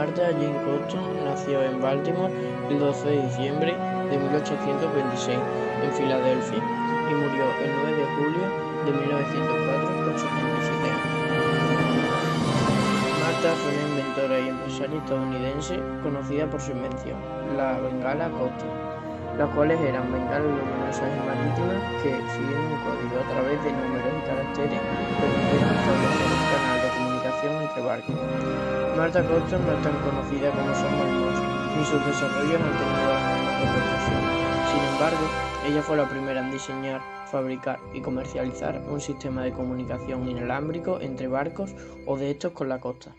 Martha Jane Cotton nació en Baltimore el 12 de diciembre de 1826 en Filadelfia y murió el 9 de julio de 1904 con 77 años. Martha fue una inventora y empresaria estadounidense conocida por su invención, la bengala Cotton, las cuales eran bengalas luminosas y marítimas que, siguiendo un código a través de números y caracteres, permitieron establecer un canal de comunicación entre barcos. Martha Cotton no es tan conocida como Samuel Morse, ni sus desarrollos han tenido la misma repercusión. Sin embargo, ella fue la primera en diseñar, fabricar y comercializar un sistema de comunicación inalámbrico entre barcos o de estos con la costa.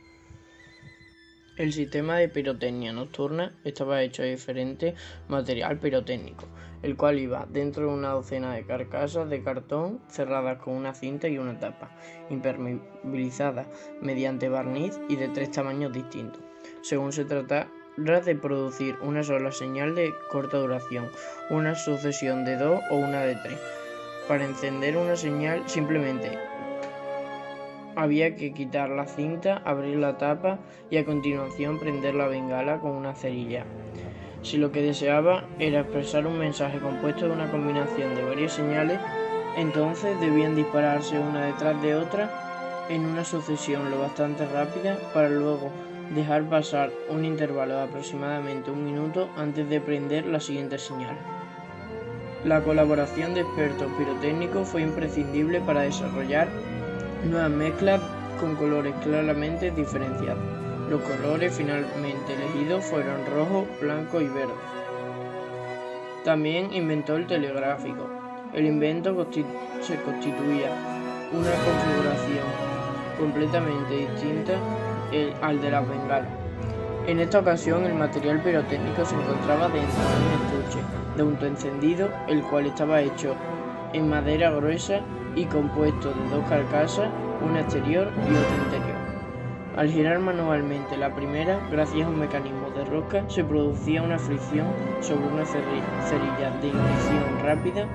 El sistema de pirotecnia nocturna estaba hecho de diferente material pirotécnico, el cual iba dentro de una docena de carcasas de cartón cerradas con una cinta y una tapa, impermeabilizadas mediante barniz y de 3 tamaños distintos, según se tratara de producir una sola señal de corta duración, una sucesión de 2 o una de 3. Para encender una señal simplemente había que quitar la cinta, abrir la tapa y a continuación prender la bengala con una cerilla. Si lo que deseaba era expresar un mensaje compuesto de una combinación de varias señales, entonces debían dispararse una detrás de otra en una sucesión lo bastante rápida para luego dejar pasar un intervalo de aproximadamente 1 minuto antes de prender la siguiente señal. La colaboración de expertos pirotécnicos fue imprescindible para desarrollar nuevas mezclas con colores claramente diferenciados. Los colores finalmente elegidos fueron rojo, blanco y verde. También inventó el telegráfico. El invento se constituía una configuración completamente distinta al de las bengalas. En esta ocasión el material pirotécnico se encontraba dentro de un estuche de autoencendido, el cual estaba hecho en madera gruesa y compuesto de 2 carcasas, una exterior y otra interior. Al girar manualmente la primera, gracias a un mecanismo de rosca, se producía una fricción sobre una cerilla de ignición rápida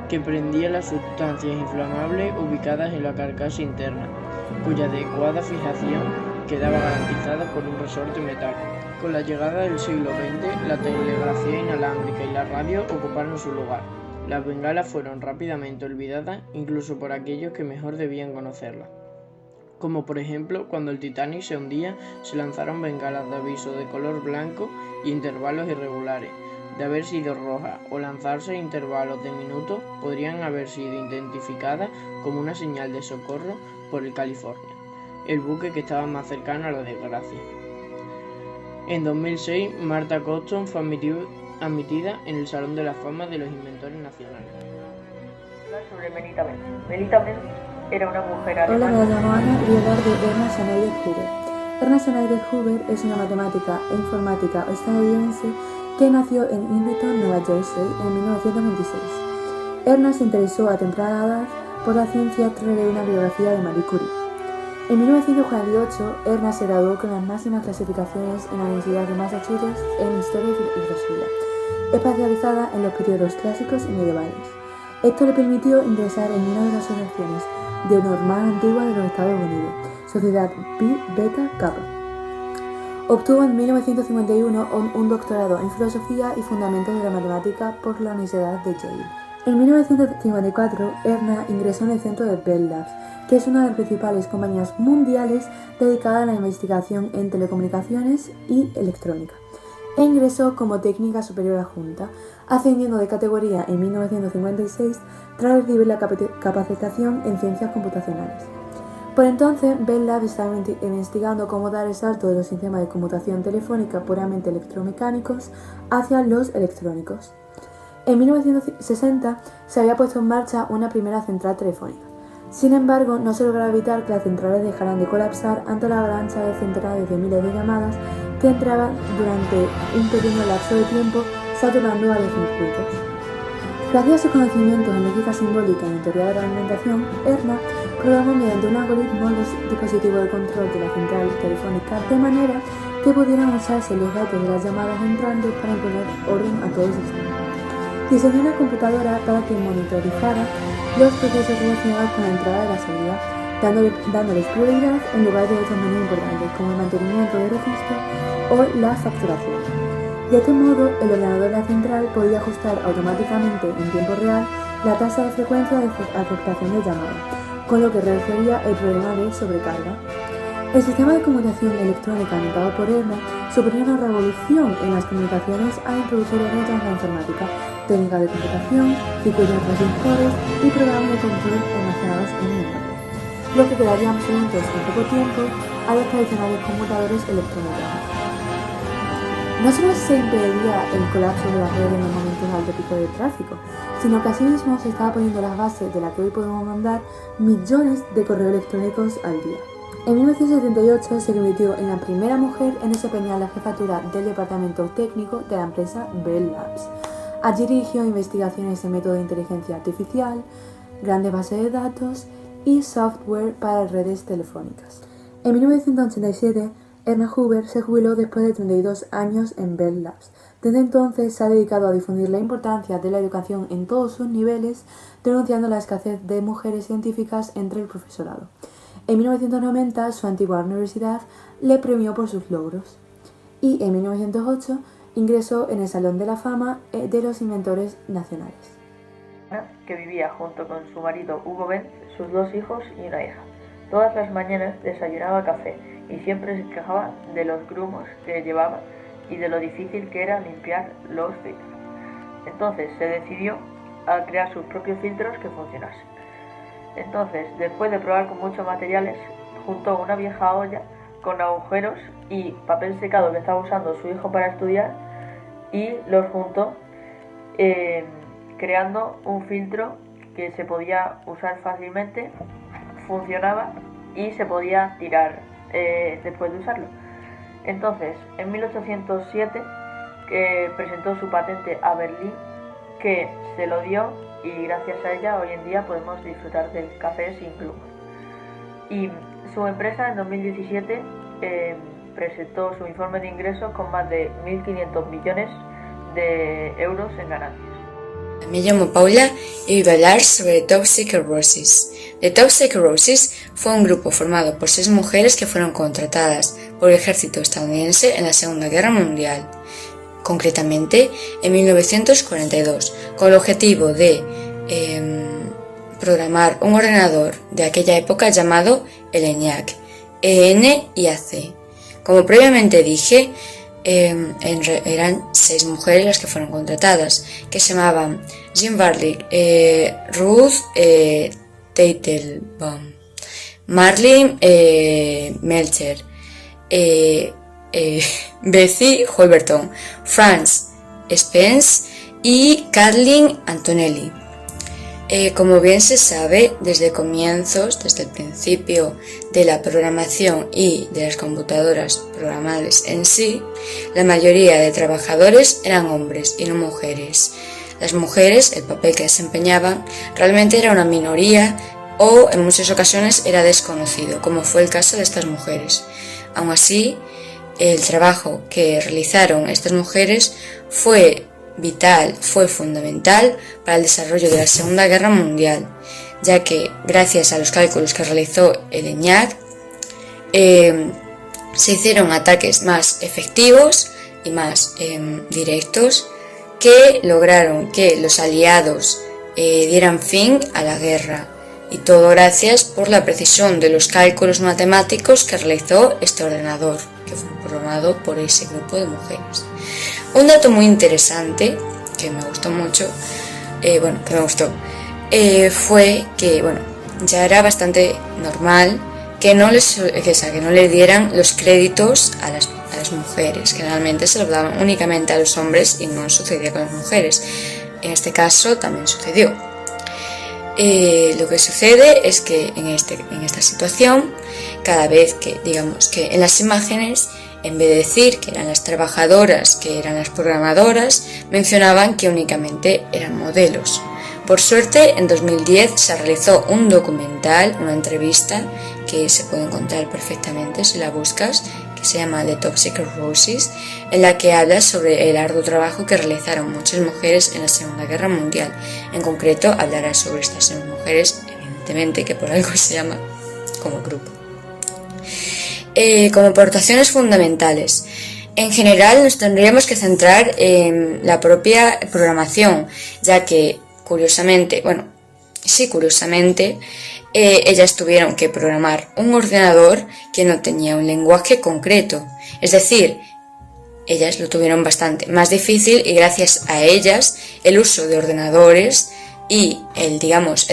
que prendía las sustancias inflamables ubicadas en la carcasa interna, cuya adecuada fijación quedaba garantizada por un resorte metálico. Con la llegada del siglo XX, la telegrafía inalámbrica y la radio ocuparon su lugar. Las bengalas fueron rápidamente olvidadas, incluso por aquellos que mejor debían conocerlas. Como por ejemplo, cuando el Titanic se hundía, se lanzaron bengalas de aviso de color blanco y intervalos irregulares. De haber sido rojas o lanzarse a intervalos de minutos, podrían haber sido identificadas como una señal de socorro por el California, el buque que estaba más cercano a la desgracia. En 2006, Martha Cotton fue admitida en el Salón de la Fama de los Inventores Nacionales. Sobre Melita Benz. Melita Benz era una mujer alemana. Hola, me llamo Ana y voy a hablar de Ernest Schneider Hoover. Ernest Schneider Hoover es una matemática e informática estadounidense que nació en Indighton, Nueva Jersey, en 1926. Ernest se interesó a temprana edad por la ciencia tras leer una biografía de Marie Curie. En 1948, Ernest se graduó con las máximas clasificaciones en la Universidad de Massachusetts en Historia y Filosofía, especializada en los periodos clásicos y medievales. Esto le permitió ingresar en una de las asociaciones de honor más antiguas de los Estados Unidos, Sociedad Pi Beta Kappa. Obtuvo en 1951 un doctorado en Filosofía y Fundamentos de la Matemática por la Universidad de Yale. En 1954, Ernest ingresó en el centro de Bell Labs, que es una de las principales compañías mundiales dedicada a la investigación en telecomunicaciones y electrónica, e ingresó como técnica superior adjunta, ascendiendo de categoría en 1956 tras recibir la capacitación en ciencias computacionales. Por entonces, Bell Labs estaba investigando cómo dar el salto de los sistemas de computación telefónica puramente electromecánicos hacia los electrónicos. En 1960 se había puesto en marcha una primera central telefónica. Sin embargo, no se lograba evitar que las centrales dejaran de colapsar ante la avalancha de centenares de miles de llamadas que entraban durante un pequeño lapso de tiempo, saturando a los circuitos. Gracias a sus conocimientos en lógica simbólica y en teoría de la alimentación, Ernest programó mediante un algoritmo los dispositivos de control de la central telefónica de manera que pudieran usarse los datos de las llamadas entrantes para imponer orden a todo el sistema. Diseñó una computadora para que monitorizara los procesos relacionados con la entrada y la salida, dándoles prioridad en lugar de otros menos importantes como el mantenimiento de registro o la facturación. De este modo, el ordenador de la central podía ajustar automáticamente en tiempo real la tasa de frecuencia de aceptación de llamadas, con lo que reduciría el problema de sobrecarga. El sistema de comunicación electrónica inventado por Erna suponía una revolución en las comunicaciones al introducir herramientas de la informática, técnicas de computación, circuitos transistores y programas de control almacenados en memoria, lo que quedaría obsoletos en poco tiempo a los tradicionales computadores electrónicos. No solo se impediría el colapso de las redes en los momentos de alto pico de tráfico, sino que asimismo se estaba poniendo las bases de la que hoy podemos mandar millones de correos electrónicos al día. En 1978 se convirtió en la primera mujer en desempeñar la jefatura del departamento técnico de la empresa Bell Labs. Allí dirigió investigaciones en métodos de inteligencia artificial, grandes bases de datos y software para redes telefónicas. En 1987, Erna Hoover se jubiló después de 32 años en Bell Labs. Desde entonces se ha dedicado a difundir la importancia de la educación en todos sus niveles, denunciando la escasez de mujeres científicas entre el profesorado. En 1990, su antigua universidad le premió por sus logros y en 1908 ingresó en el Salón de la Fama de los Inventores Nacionales. Que vivía junto con su marido Hugo Benz, sus 2 hijos y una hija. Todas las mañanas desayunaba café y siempre se quejaba de los grumos que llevaba y de lo difícil que era limpiar los filtros. Entonces se decidió a crear sus propios filtros que funcionasen. Entonces, después de probar con muchos materiales, juntó una vieja olla con agujeros y papel secado que estaba usando su hijo para estudiar y los juntó creando un filtro que se podía usar fácilmente, funcionaba y se podía tirar después de usarlo. Entonces, en 1807 presentó su patente a Berlín, que se lo dio y gracias a ella hoy en día podemos disfrutar del café sin gluten. Y su empresa en 2017 presentó su informe de ingresos con más de 1.500 millones de euros en ganancias. Me llamo Paula y voy a hablar sobre Top Secret Roses. The Top Secret Roses fue un grupo formado por 6 mujeres que fueron contratadas por el ejército estadounidense en la Segunda Guerra Mundial, concretamente en 1942, con el objetivo de programar un ordenador de aquella época llamado el ENIAC, ENIAC. Como previamente dije, eran 6 mujeres las que fueron contratadas, que se llamaban Jean Barlick, Ruth Teitelbaum, Marlene Melcher, Betsy Holberton, Franz Spence y Kathleen Antonelli. Como bien se sabe, desde el principio de la programación y de las computadoras programables en sí, la mayoría de trabajadores eran hombres y no mujeres. Las mujeres, el papel que desempeñaban, realmente era una minoría o en muchas ocasiones era desconocido, como fue el caso de estas mujeres. Aún así, el trabajo que realizaron estas mujeres fue fundamental para el desarrollo de la Segunda Guerra Mundial, ya que gracias a los cálculos que realizó el ENIAC se hicieron ataques más efectivos y más directos que lograron que los aliados dieran fin a la guerra, y todo gracias por la precisión de los cálculos matemáticos que realizó este ordenador, que fue programado por ese grupo de mujeres. Un dato muy interesante que me gustó mucho, fue que ya era bastante normal que no le dieran los créditos a las mujeres, que generalmente se los daban únicamente a los hombres y no sucedía con las mujeres. En este caso también sucedió. Lo que sucede es que en esta situación, cada vez que digamos que en las imágenes, en vez de decir que eran las trabajadoras, que eran las programadoras, mencionaban que únicamente eran modelos. Por suerte, en 2010 se realizó un documental, una entrevista, que se puede encontrar perfectamente si la buscas, que se llama The Top Secret Roses, en la que habla sobre el arduo trabajo que realizaron muchas mujeres en la Segunda Guerra Mundial. En concreto, hablará sobre estas 6 mujeres, evidentemente que por algo se llama como grupo. Como aportaciones fundamentales. En general nos tendríamos que centrar en la propia programación, ya que curiosamente, ellas tuvieron que programar un ordenador que no tenía un lenguaje concreto. Es decir, ellas lo tuvieron bastante más difícil y gracias a ellas el uso de ordenadores y el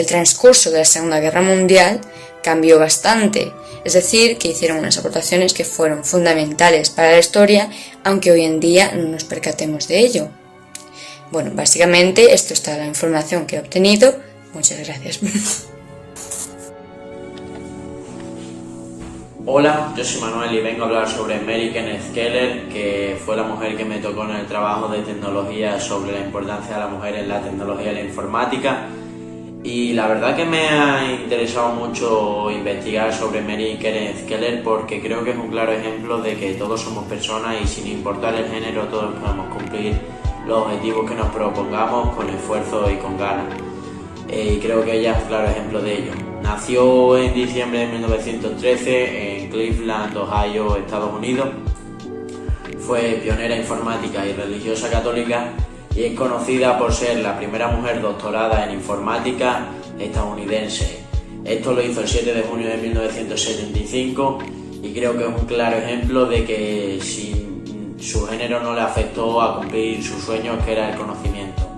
transcurso de la Segunda Guerra Mundial cambió bastante. Es decir, que hicieron unas aportaciones que fueron fundamentales para la historia, aunque hoy en día no nos percatemos de ello. Bueno, básicamente esto es toda la información que he obtenido. Muchas gracias. Hola, yo soy Manuel y vengo a hablar sobre Mary Kenneth Keller, que fue la mujer que me tocó en el trabajo de tecnología sobre la importancia de la mujer en la tecnología y la informática. Y la verdad que me ha interesado mucho investigar sobre Mary Kenneth Keller porque creo que es un claro ejemplo de que todos somos personas y sin importar el género todos podemos cumplir los objetivos que nos propongamos con esfuerzo y con ganas. Y creo que ella es un claro ejemplo de ello. Nació en diciembre de 1913 en Cleveland, Ohio, Estados Unidos. Fue pionera informática y religiosa católica y es conocida por ser la primera mujer doctorada en informática estadounidense. Esto lo hizo el 7 de junio de 1975 y creo que es un claro ejemplo de que su género no le afectó a cumplir sus sueños, que era el conocimiento.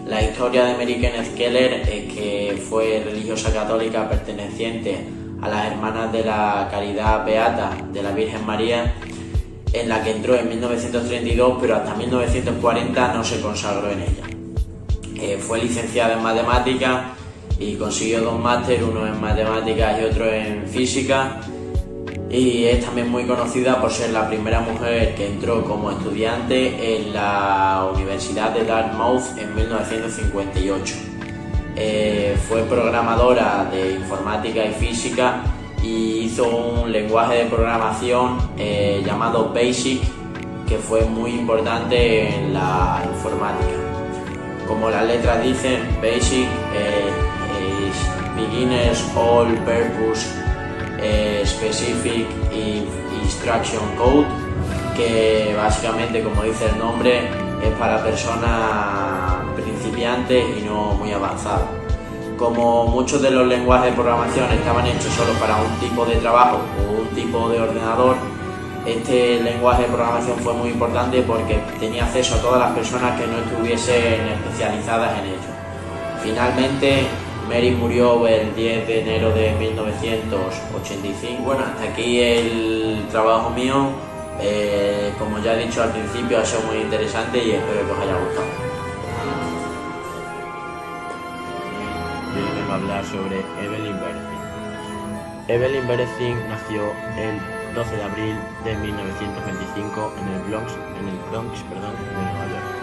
La historia de Mary Kenneth Keller es que fue religiosa católica perteneciente a las Hermanas de la Caridad Beata de la Virgen María, en la que entró en 1932, pero hasta 1940 no se consagró en ella. Fue licenciada en matemáticas y consiguió 2 másteres, uno en matemáticas y otro en física, y es también muy conocida por ser la primera mujer que entró como estudiante en la Universidad de Dartmouth en 1958. Fue programadora de informática y física y hizo un lenguaje de programación llamado BASIC, que fue muy importante en la informática. Como las letras dicen, BASIC es Beginner's All Purpose Specific Instruction Code, que básicamente, como dice el nombre, es para personas principiantes y no muy avanzadas. Como muchos de los lenguajes de programación estaban hechos solo para un tipo de trabajo o un tipo de ordenador, este lenguaje de programación fue muy importante porque tenía acceso a todas las personas que no estuviesen especializadas en ello. Finalmente, Mary murió el 10 de enero de 1985. Bueno, hasta aquí el trabajo mío. Como ya he dicho al principio, ha sido muy interesante y espero que os haya gustado. Yo les vengo a hablar sobre Evelyn Bernstein. Evelyn Bernstein nació el 12 de abril de 1925 en el Bronx, de Nueva York.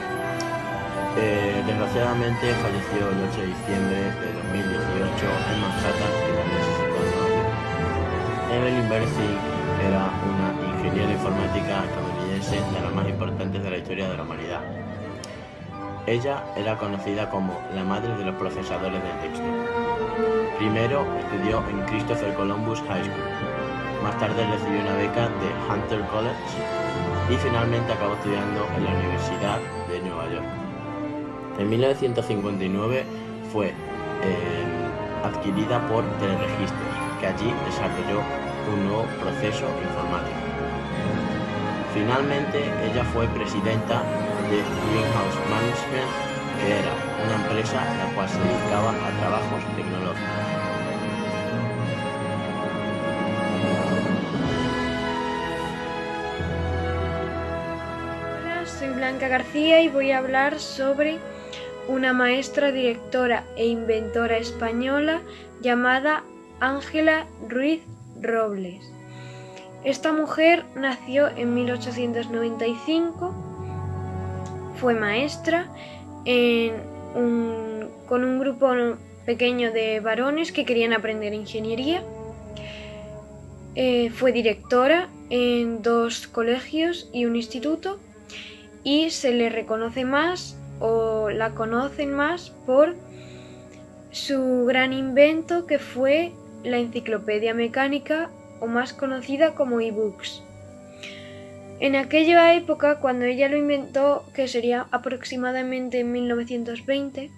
Desgraciadamente falleció el 8 de diciembre de 2018 en Manhattan, que también se sitúa en Nueva York. Evelyn Bernstein era una ingeniera informática estadounidense de las más importantes de la historia de la humanidad. Ella era conocida como la madre de los procesadores de texto. Primero estudió en Christopher Columbus High School, más tarde recibió una beca de Hunter College y finalmente acabó estudiando en la Universidad de Nueva York. En 1959 fue adquirida por Teleregistros, que allí desarrolló un nuevo proceso informático. Finalmente, ella fue presidenta de Greenhouse Management, que era una empresa la cual se dedicaba a trabajos tecnológicos. Hola, soy Blanca García y voy a hablar sobre una maestra, directora e inventora española llamada Ángela Ruiz Robles. Esta mujer nació en 1895, fue maestra con un grupo pequeño de varones que querían aprender ingeniería. Fue directora en 2 colegios y un instituto y se le reconoce más o la conocen más por su gran invento que fue la Enciclopedia Mecánica, o más conocida como ebooks. En aquella época, cuando ella lo inventó, que sería aproximadamente en 1920,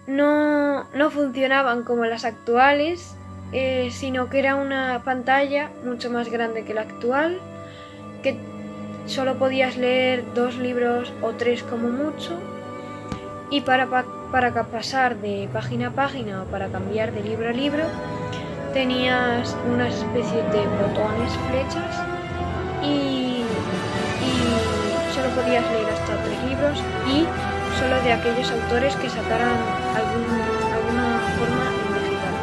no funcionaban como las actuales, sino que era una pantalla mucho más grande que la actual, que solo podías leer 2 libros o 3 como mucho, y para pasar de página a página o para cambiar de libro a libro tenías una especie de botones, flechas, y solo podías leer hasta 3 libros y solo de aquellos autores que sacaran alguna forma en digital.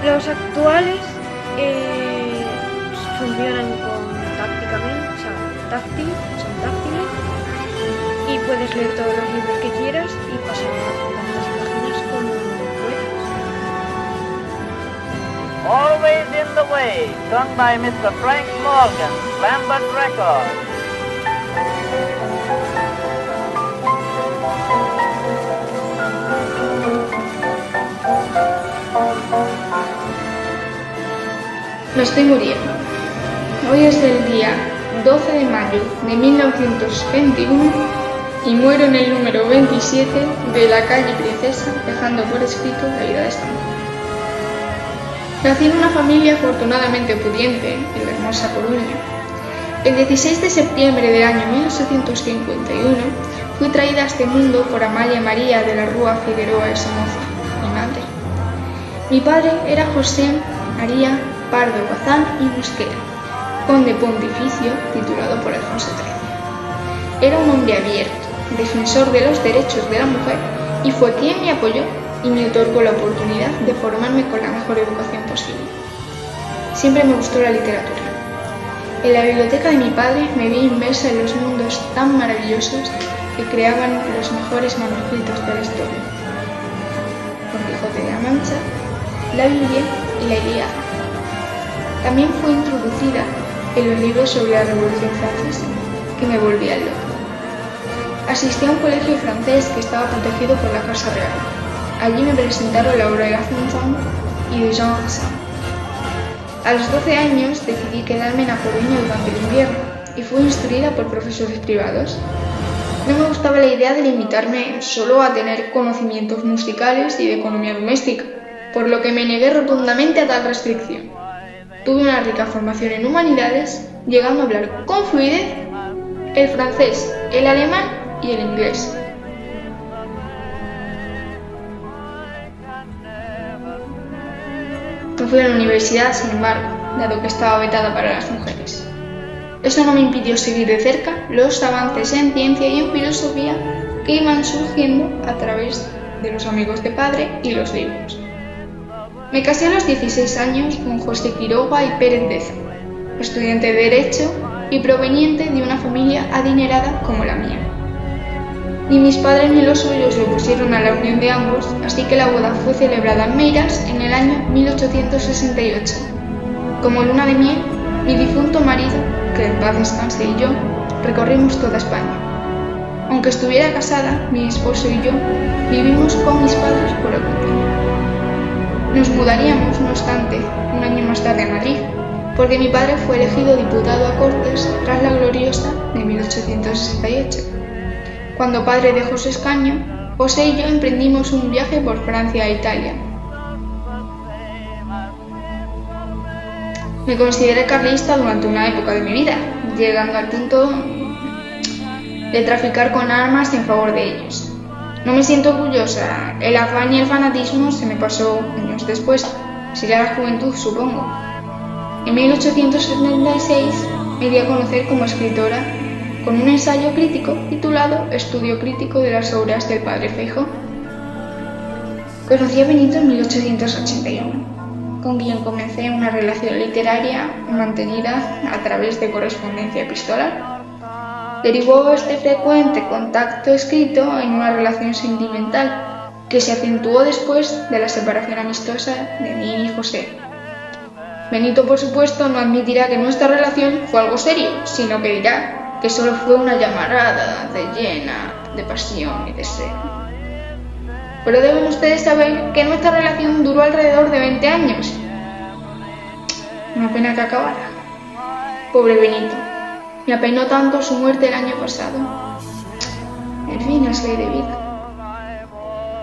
Los actuales funcionan son táctiles, y puedes leer todos los libros que quieras y pasar tantas páginas como puedas. Always in the Way, sung by Mr. Frank Morgan, Lambert Records. Me estoy muriendo. Hoy es el día 12 de mayo de 1921 y muero en el número 27 de la calle Princesa, dejando por escrito la vida de esta mujer. Nací en una familia afortunadamente pudiente en la hermosa Coruña. El 16 de septiembre del año 1851 fui traída a este mundo por Amalia María de la Rúa Figueroa de Somoza, mi madre. Mi padre era José María Pardo Bazán y Busquera, conde pontificio titulado por Alfonso XIII. Era un hombre abierto, defensor de los derechos de la mujer, y fue quien me apoyó y me otorgó la oportunidad de formarme con la mejor educación posible. Siempre me gustó la literatura. En la biblioteca de mi padre me vi inmersa en los mundos tan maravillosos que creaban los mejores manuscritos de la historia: Don Quijote de la Mancha, la Biblia y la Ilíada. También fue introducida en los libros sobre la Revolución Francesa, que me volvían loca. Asistí a un colegio francés que estaba protegido por la Casa Real. Allí me presentaron la obra de La Fontaine y de Jean Racine. A los 12 años decidí quedarme en A Coruña durante el invierno y fui instruida por profesores privados. No me gustaba la idea de limitarme solo a tener conocimientos musicales y de economía doméstica, por lo que me negué rotundamente a tal restricción. Tuve una rica formación en humanidades, llegando a hablar con fluidez el francés, el alemán y el inglés. No fui a la universidad, sin embargo, dado que estaba vetada para las mujeres. Eso no me impidió seguir de cerca los avances en ciencia y en filosofía que iban surgiendo a través de los amigos de padre y los libros. Me casé a los 16 años con José Quiroga y Pérez Deza, estudiante de Derecho y proveniente de una familia adinerada como la mía. Ni mis padres ni los suyos le pusieron a la unión de ambos, así que la boda fue celebrada en Meiras en el año 1868. Como luna de miel, mi difunto marido, que en paz descanse, y yo recorrimos toda España. Aunque estuviera casada, mi esposo y yo vivimos con mis padres por Oquita. Nos mudaríamos, no obstante, un año más tarde a Madrid, porque mi padre fue elegido diputado a Cortes tras la gloriosa de 1868. Cuando padre dejó su escaño, José y yo emprendimos un viaje por Francia e Italia. Me consideré carlista durante una época de mi vida, llegando al punto de traficar con armas en favor de ellos. No me siento orgullosa, el afán y el fanatismo se me pasó años después, sería la juventud, supongo. En 1876 me di a conocer como escritora con un ensayo crítico titulado Estudio crítico de las obras del padre Feijóo. Conocí a Benito en 1881, con quien comencé una relación literaria mantenida a través de correspondencia epistolar. Derivó este frecuente contacto escrito en una relación sentimental que se acentuó después de la separación amistosa de mí y José. Benito, por supuesto, no admitirá que nuestra relación fue algo serio, sino que dirá que solo fue una llamarada llena de pasión y deseo. pero deben ustedes saber que nuestra relación duró alrededor de 20 años. Una pena que acabara. Pobre Benito, me apenó tanto su muerte el año pasado. En fin, es ley de vida.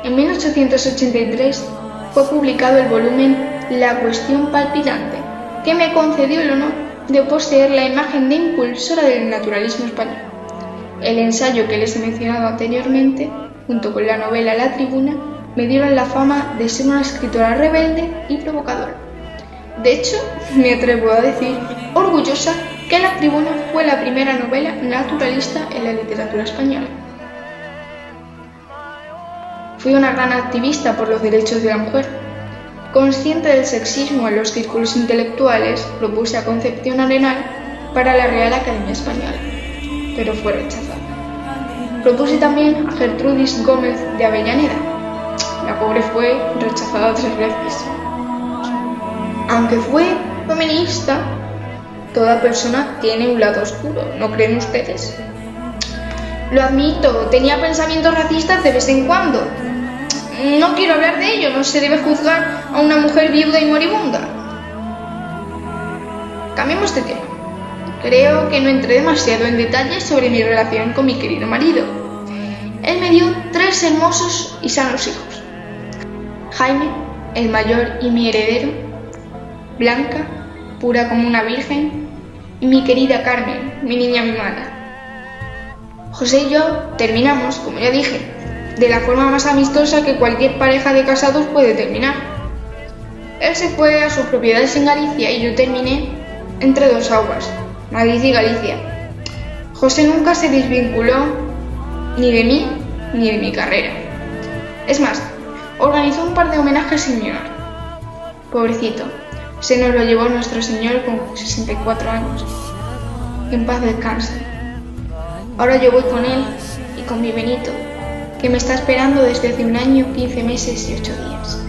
En 1883 fue publicado el volumen La cuestión palpitante, que me concedió el honor de poseer la imagen de impulsora del naturalismo español. El ensayo que les he mencionado anteriormente, junto con la novela La Tribuna, me dieron la fama de ser una escritora rebelde y provocadora. De hecho, me atrevo a decir, orgullosa, que La Tribuna fue la primera novela naturalista en la literatura española. Fui una gran activista por los derechos de la mujer. Consciente del sexismo en los círculos intelectuales, propuse a Concepción Arenal para la Real Academia Española, pero fue rechazada. Propuse también a Gertrudis Gómez de Avellaneda. La pobre fue rechazada 3 veces. Aunque fue feminista, toda persona tiene un lado oscuro, ¿no creen ustedes? Lo admito, tenía pensamientos racistas de vez en cuando. No quiero hablar de ello, no se debe juzgar a una mujer viuda y moribunda. Cambiemos de tema. Creo que no entré demasiado en detalles sobre mi relación con mi querido marido. Él me dio 3 hermosos y sanos hijos. Jaime, el mayor y mi heredero. Blanca, pura como una virgen. Y mi querida Carmen, mi niña mimada. José y yo terminamos, como ya dije, de la forma más amistosa que cualquier pareja de casados puede terminar. Él se fue a sus propiedades en Galicia y yo terminé entre 2 aguas, Madrid y Galicia. José nunca se desvinculó ni de mí ni de mi carrera. Es más, organizó un par de homenajes en mi honor. Pobrecito, se nos lo llevó nuestro señor con 64 años. En paz descanse. Ahora yo voy con él y con mi Benito, que me está esperando desde hace 1 año, 15 meses y 8 días.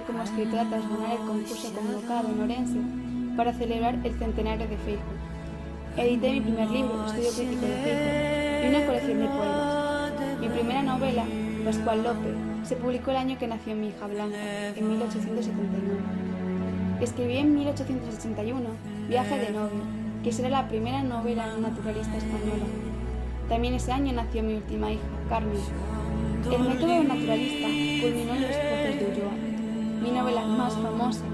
como escritora tras ganar el concurso convocado en Orense para celebrar el centenario de Feijóo. Edité mi primer libro, Estudio Crítico de Feijóo, y una colección de poemas. Mi primera novela, Pascual López, se publicó el año que nació mi hija Blanca, en 1879. Escribí en 1881 Viaje de novio, que será la primera novela naturalista española. También ese año nació mi última hija, Carmen. El método naturalista culminó en Los pozos de Ulloa, mi novela más famosa.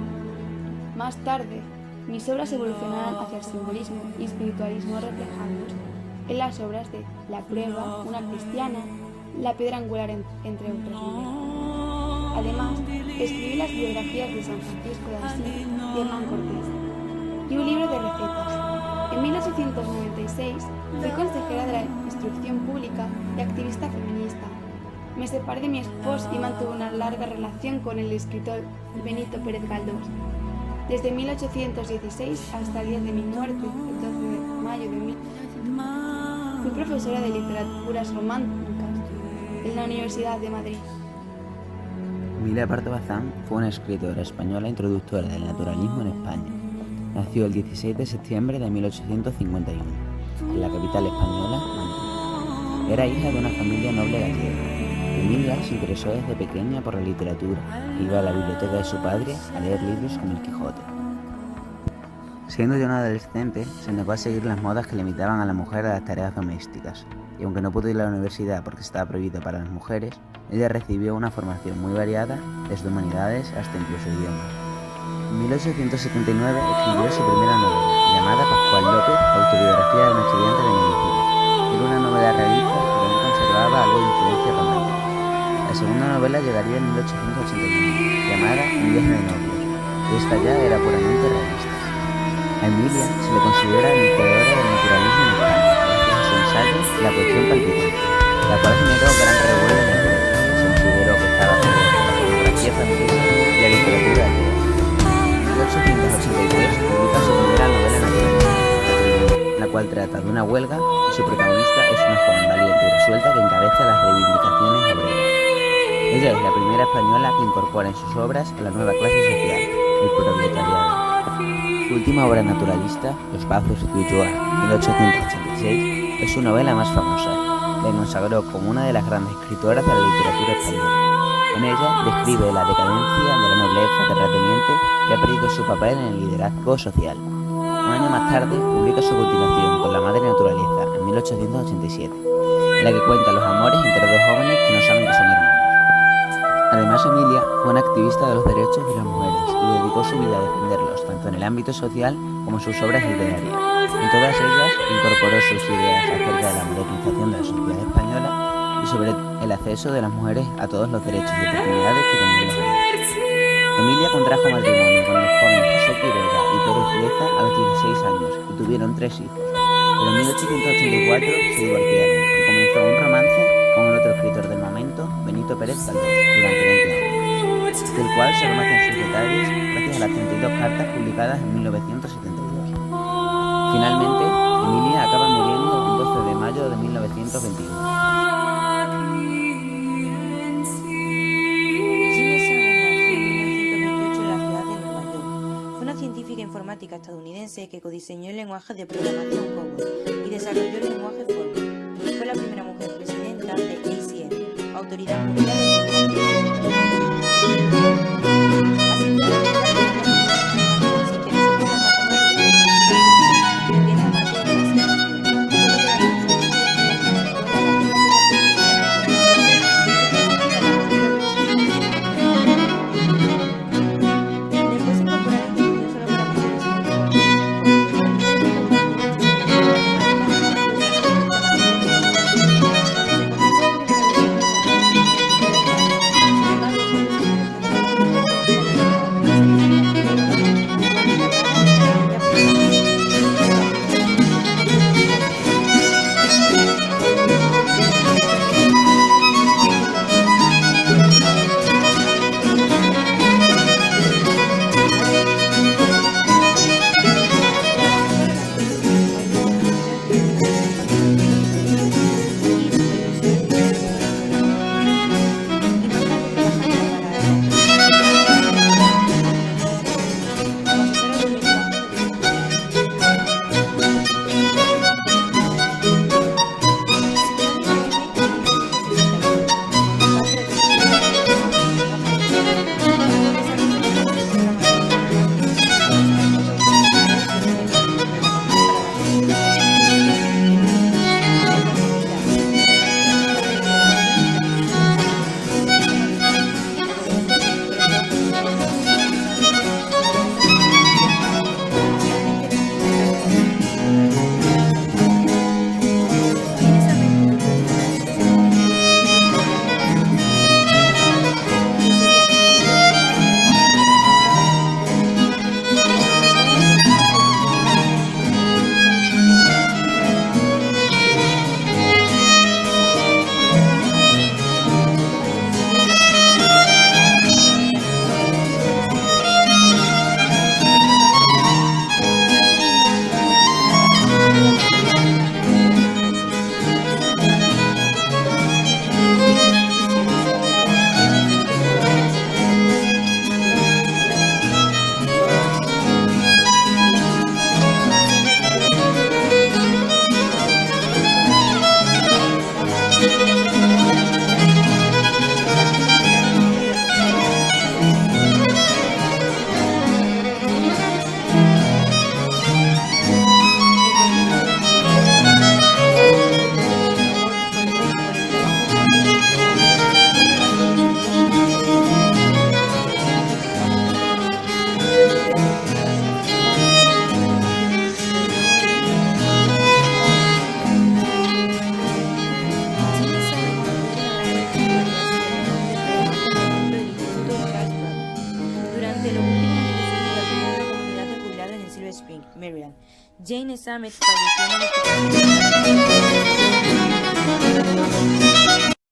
Más tarde, mis obras evolucionarán hacia el simbolismo y espiritualismo reflejados en las obras de La prueba, Una cristiana, La piedra angular, entre otros novelas. Además, escribí las biografías de San Francisco de Asís y Hernán Cortés, y un libro de recetas. En 1896 fui consejera de la Instrucción Pública y activista feminista. Me separé de mi esposo y mantuve una larga relación con el escritor Benito Pérez Galdós. Desde 1816 hasta el día de mi muerte, el 12 de mayo de 1900, fui profesora de literaturas románticas en la Universidad de Madrid. Emilia Pardo Bazán fue una escritora española introductora del naturalismo en España. Nació el 16 de septiembre de 1851, en la capital española, Madrid. Era hija de una familia noble gallega. Emilia se interesó desde pequeña por la literatura e iba a la biblioteca de su padre a leer libros como El Quijote. Siendo ya una adolescente, se negó a seguir las modas que limitaban a la mujer a las tareas domésticas, y aunque no pudo ir a la universidad porque estaba prohibido para las mujeres, ella recibió una formación muy variada, desde humanidades hasta incluso idiomas. En 1879 escribió su primera novela, llamada Pascual López, autobiografía de un estudiante de medicina. Era una novela realista, pero no conservaba algo de influencia romántica. La segunda novela llegaría en 1881, llamada Un viaje de novios, y esta ya era puramente realista. A Emilia se le considera iniciadora del naturalismo en España, gracias a su ensayo La cuestión palpitante, la cual generó gran revuelo en el colegio. Se consideró que estaba sobre la pornografía francesa y la literatura griega. En 1883 publica su primera novela naturalista, La Tribuna, la cual trata de una huelga y su protagonista es una joven valiente y resuelta que encabeza las reivindicaciones obreras. Ella es la primera española que incorpora en sus obras a la nueva clase social, el proletariado. Su última obra naturalista, Los Pazos de Ulloa, 1886, es su novela más famosa. La consagró como una de las grandes escritoras de la literatura española. En ella describe la decadencia de la nobleza terrateniente que ha perdido su papel en el liderazgo social. Un año más tarde publica su continuación con La Madre Naturaleza, en 1887, en la que cuenta los amores entre dos jóvenes que no saben que son hermanos. Además, Emilia fue una activista de los derechos de las mujeres y dedicó su vida a defenderlos, tanto en el ámbito social como en sus obras literarias. En todas ellas incorporó sus ideas acerca de la modernización de la sociedad española y sobre el acceso de las mujeres a todos los derechos y oportunidades que tenían los hombres. Emilia contrajo matrimonio con el joven José Quiroga y Pérez Leza a los 16 años y tuvieron 3 hijos. Pero en 1884 se divorciaron y comenzó un romance con el otro escritor del momento, Benito Pérez Galdós, durante 20 años, del cual se conocen sus detalles gracias a las 32 cartas publicadas en 1972. Finalmente, Emilia acaba muriendo el 12 de mayo de 1921. Informática estadounidense que codiseñó el lenguaje de programación COBOL y desarrolló el lenguaje Fortran. Fue la primera mujer presidenta de ACM, Autoridad Mundial de Jane Samet falleció en el hospital.